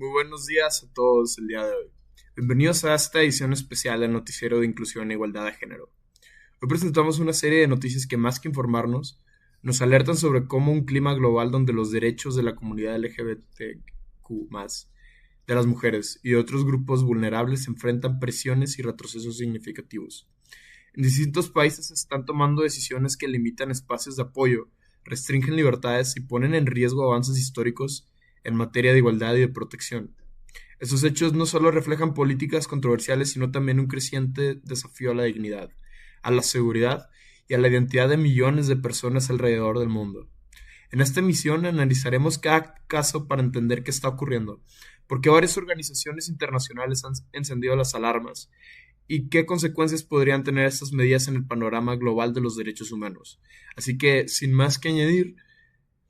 Muy buenos días a todos el día de hoy. Bienvenidos a esta edición especial del Noticiero de Inclusión e Igualdad de Género. Hoy presentamos una serie de noticias que más que informarnos, nos alertan sobre cómo un clima global donde los derechos de la comunidad LGBTQ+, de las mujeres y de otros grupos vulnerables enfrentan presiones y retrocesos significativos. En distintos países se están tomando decisiones que limitan espacios de apoyo, restringen libertades y ponen en riesgo avances históricos en materia de igualdad y de protección. Estos hechos no solo reflejan políticas controversiales, sino también un creciente desafío a la dignidad, a la seguridad y a la identidad de millones de personas alrededor del mundo. En esta emisión analizaremos cada caso para entender qué está ocurriendo, por qué varias organizaciones internacionales han encendido las alarmas y qué consecuencias podrían tener estas medidas en el panorama global de los derechos humanos. Así que, sin más que añadir,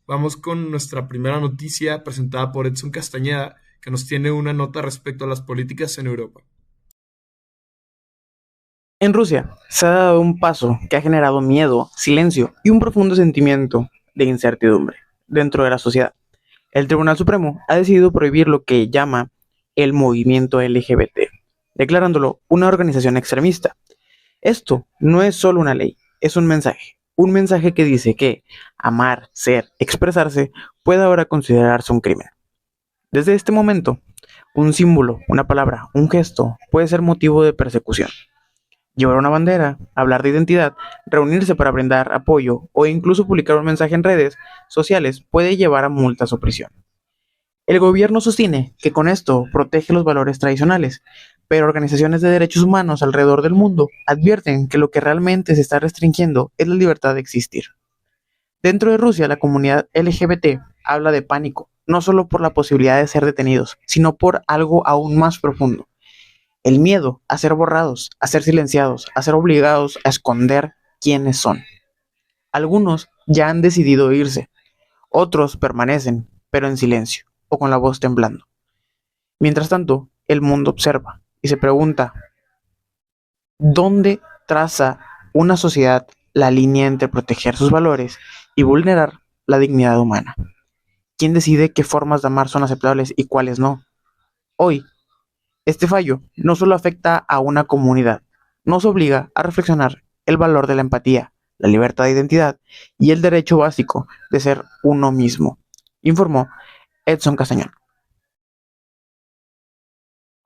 vamos con nuestra primera noticia presentada por Edson Castañeda, que nos tiene una nota respecto a las políticas en Europa. En Rusia se ha dado un paso que ha generado miedo, silencio y un profundo sentimiento de incertidumbre dentro de la sociedad. El Tribunal Supremo ha decidido prohibir lo que llama el movimiento LGBT, declarándolo una organización extremista. Esto no es solo una ley, es un mensaje que dice que amar, ser, expresarse puede ahora considerarse un crimen. Desde este momento, un símbolo, una palabra, un gesto puede ser motivo de persecución. Llevar una bandera, hablar de identidad, reunirse para brindar apoyo o incluso publicar un mensaje en redes sociales puede llevar a multas o prisión. El gobierno sostiene que con esto protege los valores tradicionales, pero organizaciones de derechos humanos alrededor del mundo advierten que lo que realmente se está restringiendo es la libertad de existir. Dentro de Rusia, la comunidad LGBT habla de pánico, no solo por la posibilidad de ser detenidos, sino por algo aún más profundo: el miedo a ser borrados, a ser silenciados, a ser obligados a esconder quiénes son. Algunos ya han decidido irse, otros permanecen, pero en silencio o con la voz temblando. Mientras tanto, el mundo observa y se pregunta: ¿dónde traza una sociedad la línea entre proteger sus valores y vulnerar la dignidad humana? ¿Quién decide qué formas de amar son aceptables y cuáles no? Hoy, este fallo no solo afecta a una comunidad, nos obliga a reflexionar el valor de la empatía, la libertad de identidad y el derecho básico de ser uno mismo, informó Edson Castañón.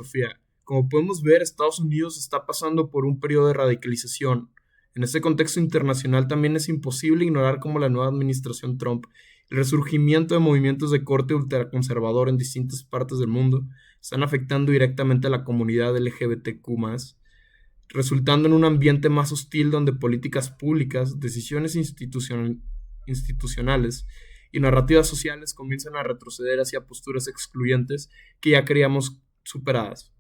Sofía, como podemos ver, Estados Unidos está pasando por un periodo de radicalización. En este contexto internacional también es imposible ignorar cómo la nueva administración Trump, el resurgimiento de movimientos de corte ultraconservador en distintas partes del mundo, están afectando directamente a la comunidad LGBTQ+, resultando en un ambiente más hostil donde políticas públicas, decisiones institucionales y narrativas sociales comienzan a retroceder hacia posturas excluyentes que ya creíamos superadas.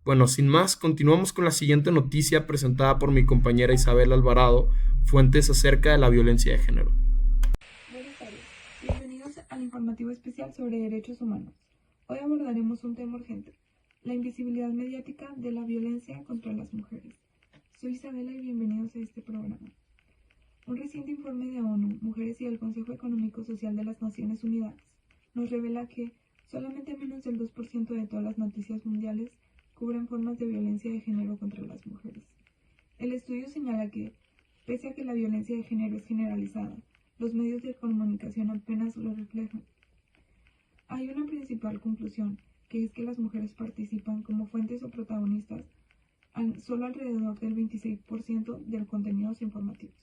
Bueno, sin más, continuamos con la siguiente noticia presentada por mi compañera Isabel Alvarado, fuentes acerca de la violencia de género. Buenas tardes, bienvenidos al informativo especial sobre derechos humanos. Hoy abordaremos un tema urgente: la invisibilidad mediática de la violencia contra las mujeres. Soy Isabela y bienvenidos a este programa. Un reciente informe de ONU, Mujeres y del Consejo Económico Social de las Naciones Unidas nos revela que solamente menos del 2% de todas las noticias mundiales cubren formas de violencia de género contra las mujeres. El estudio señala que, pese a que la violencia de género es generalizada, los medios de comunicación apenas lo reflejan. Hay una principal conclusión, que es que las mujeres participan como fuentes o protagonistas solo alrededor del 26% de los contenidos informativos.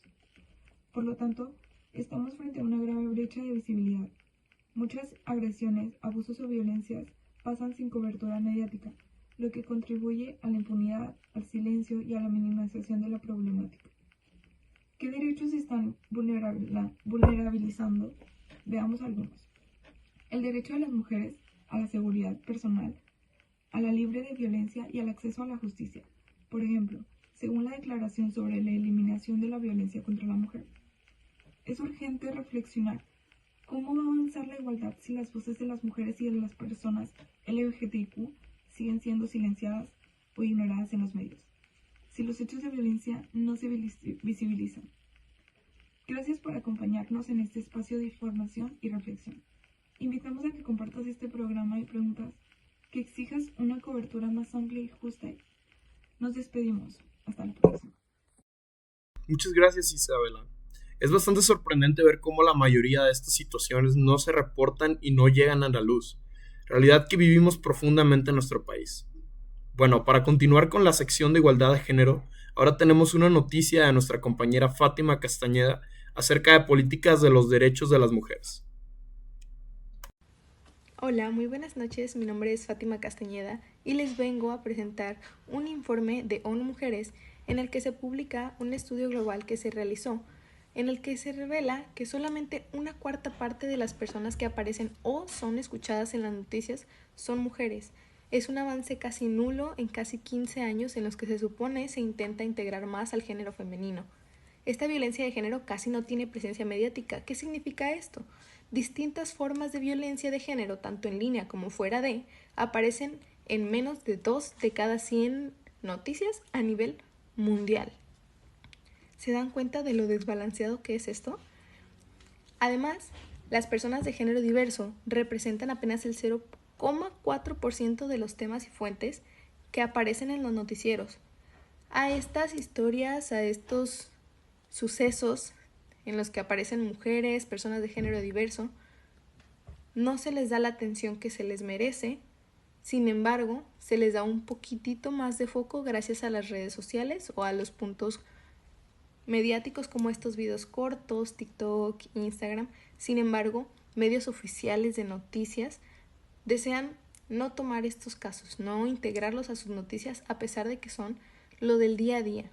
Por lo tanto, estamos frente a una grave brecha de visibilidad. Muchas agresiones, abusos o violencias pasan sin cobertura mediática, lo que contribuye a la impunidad, al silencio y a la minimización de la problemática. ¿Qué derechos se están vulnerabilizando? Veamos algunos. El derecho de las mujeres a la seguridad personal, a la libre de violencia y al acceso a la justicia. Por ejemplo, según la Declaración sobre la Eliminación de la Violencia contra la Mujer, es urgente reflexionar cómo va a avanzar la igualdad si las voces de las mujeres y de las personas LGBTQ siguen siendo silenciadas o ignoradas en los medios, si los hechos de violencia no se visibilizan. Gracias por acompañarnos en este espacio de información y reflexión. Invitamos a que compartas este programa y preguntas que exijas una cobertura más amplia y justa. Nos despedimos. Hasta la próxima. Muchas gracias, Isabela. Es bastante sorprendente ver cómo la mayoría de estas situaciones no se reportan y no llegan a la luz, realidad que vivimos profundamente en nuestro país. Bueno, para continuar con la sección de igualdad de género, ahora tenemos una noticia de nuestra compañera Fátima Castañeda acerca de políticas de los derechos de las mujeres. Hola, muy buenas noches, mi nombre es Fátima Castañeda y les vengo a presentar un informe de ONU Mujeres en el que se publica un estudio global que se realizó, en el que se revela que solamente una cuarta parte de las personas que aparecen o son escuchadas en las noticias son mujeres. Es un avance casi nulo en casi 15 años en los que se supone se intenta integrar más al género femenino. Esta violencia de género casi no tiene presencia mediática. ¿Qué significa esto? Distintas formas de violencia de género, tanto en línea como fuera de, aparecen en menos de 2 de cada 100 noticias a nivel mundial. ¿Se dan cuenta de lo desbalanceado que es esto? Además, las personas de género diverso representan apenas el 0,4% de los temas y fuentes que aparecen en los noticieros. A estas historias, a estos sucesos en los que aparecen mujeres, personas de género diverso, no se les da la atención que se les merece. Sin embargo, se les da un poquitito más de foco gracias a las redes sociales o a los puntos mediáticos como estos videos cortos, TikTok, Instagram. Sin embargo, medios oficiales de noticias desean no tomar estos casos, no integrarlos a sus noticias a pesar de que son lo del día a día.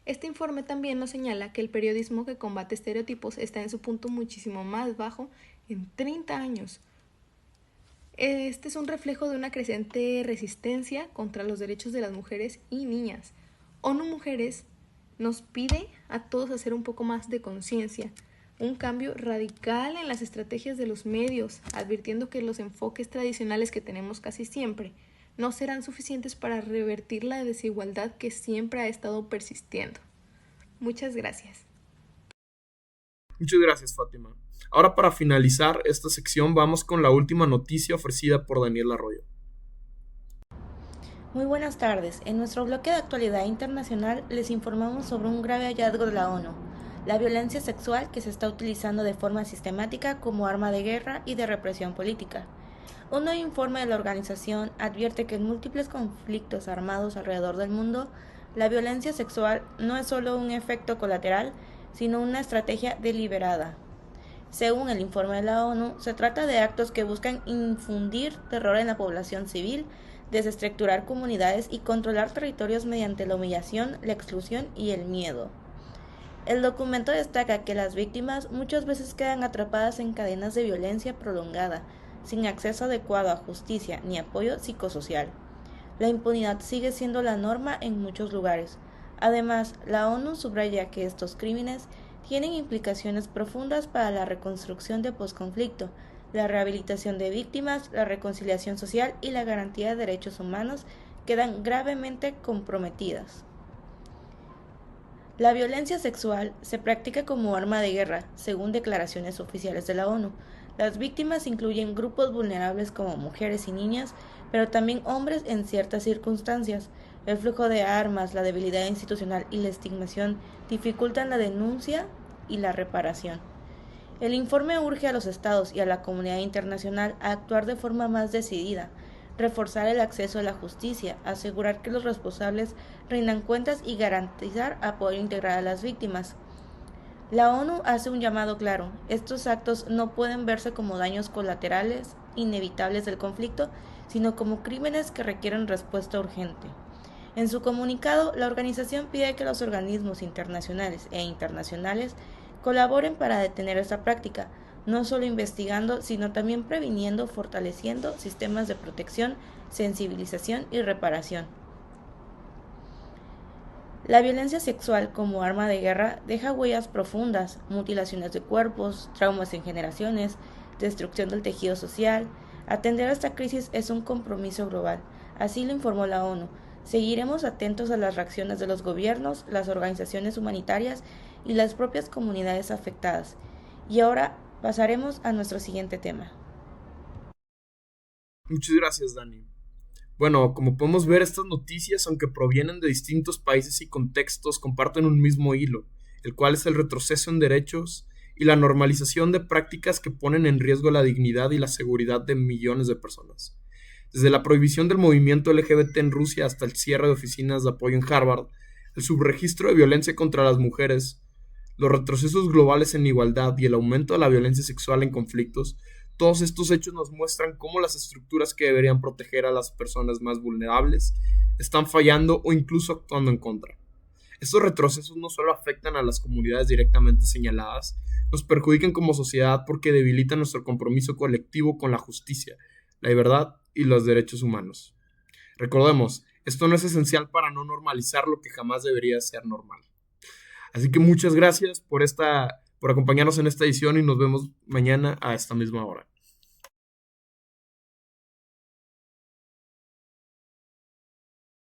Este informe también nos señala que el periodismo que combate estereotipos está en su punto muchísimo más bajo en 30 años. Este es un reflejo de una creciente resistencia contra los derechos de las mujeres y niñas. ONU Mujeres nos pide a todos hacer un poco más de conciencia, un cambio radical en las estrategias de los medios, advirtiendo que los enfoques tradicionales que tenemos casi siempre no serán suficientes para revertir la desigualdad que siempre ha estado persistiendo. Muchas gracias. Muchas gracias, Fátima. Ahora, para finalizar esta sección, vamos con la última noticia ofrecida por Daniel Arroyo. Muy buenas tardes. En nuestro bloque de actualidad internacional les informamos sobre un grave hallazgo de la ONU, la violencia sexual que se está utilizando de forma sistemática como arma de guerra y de represión política. Un nuevo informe de la organización advierte que en múltiples conflictos armados alrededor del mundo, la violencia sexual no es solo un efecto colateral, sino una estrategia deliberada. Según el informe de la ONU, se trata de actos que buscan infundir terror en la población civil, desestructurar comunidades y controlar territorios mediante la humillación, la exclusión y el miedo. El documento destaca que las víctimas muchas veces quedan atrapadas en cadenas de violencia prolongada, sin acceso adecuado a justicia ni apoyo psicosocial. La impunidad sigue siendo la norma en muchos lugares. Además, la ONU subraya que estos crímenes tienen implicaciones profundas para la reconstrucción de posconflicto, la rehabilitación de víctimas, la reconciliación social y la garantía de derechos humanos quedan gravemente comprometidas. La violencia sexual se practica como arma de guerra, según declaraciones oficiales de la ONU. Las víctimas incluyen grupos vulnerables como mujeres y niñas, pero también hombres en ciertas circunstancias. El flujo de armas, la debilidad institucional y la estigmación dificultan la denuncia y la reparación. El informe urge a los estados y a la comunidad internacional a actuar de forma más decidida, reforzar el acceso a la justicia, asegurar que los responsables rindan cuentas y garantizar apoyo integral a las víctimas. La ONU hace un llamado claro: estos actos no pueden verse como daños colaterales inevitables del conflicto, sino como crímenes que requieren respuesta urgente. En su comunicado, la organización pide que los organismos internacionales e internacionales colaboren para detener esta práctica, no solo investigando, sino también previniendo, fortaleciendo sistemas de protección, sensibilización y reparación. La violencia sexual como arma de guerra deja huellas profundas, mutilaciones de cuerpos, traumas en generaciones, destrucción del tejido social. Atender a esta crisis es un compromiso global, así lo informó la ONU. Seguiremos atentos a las reacciones de los gobiernos, las organizaciones humanitarias y las propias comunidades afectadas. Y ahora pasaremos a nuestro siguiente tema. Muchas gracias, Dani. Bueno, como podemos ver, estas noticias, aunque provienen de distintos países y contextos, comparten un mismo hilo, el cual es el retroceso en derechos y la normalización de prácticas que ponen en riesgo la dignidad y la seguridad de millones de personas. Desde la prohibición del movimiento LGBT en Rusia hasta el cierre de oficinas de apoyo en Harvard, el subregistro de violencia contra las mujeres, los retrocesos globales en igualdad y el aumento de la violencia sexual en conflictos, todos estos hechos nos muestran cómo las estructuras que deberían proteger a las personas más vulnerables están fallando o incluso actuando en contra. Estos retrocesos no solo afectan a las comunidades directamente señaladas, nos perjudican como sociedad porque debilitan nuestro compromiso colectivo con la justicia, la verdad y los derechos humanos. Recordemos, esto no es esencial para no normalizar lo que jamás debería ser normal. Así que muchas gracias por acompañarnos en esta edición y nos vemos mañana a esta misma hora.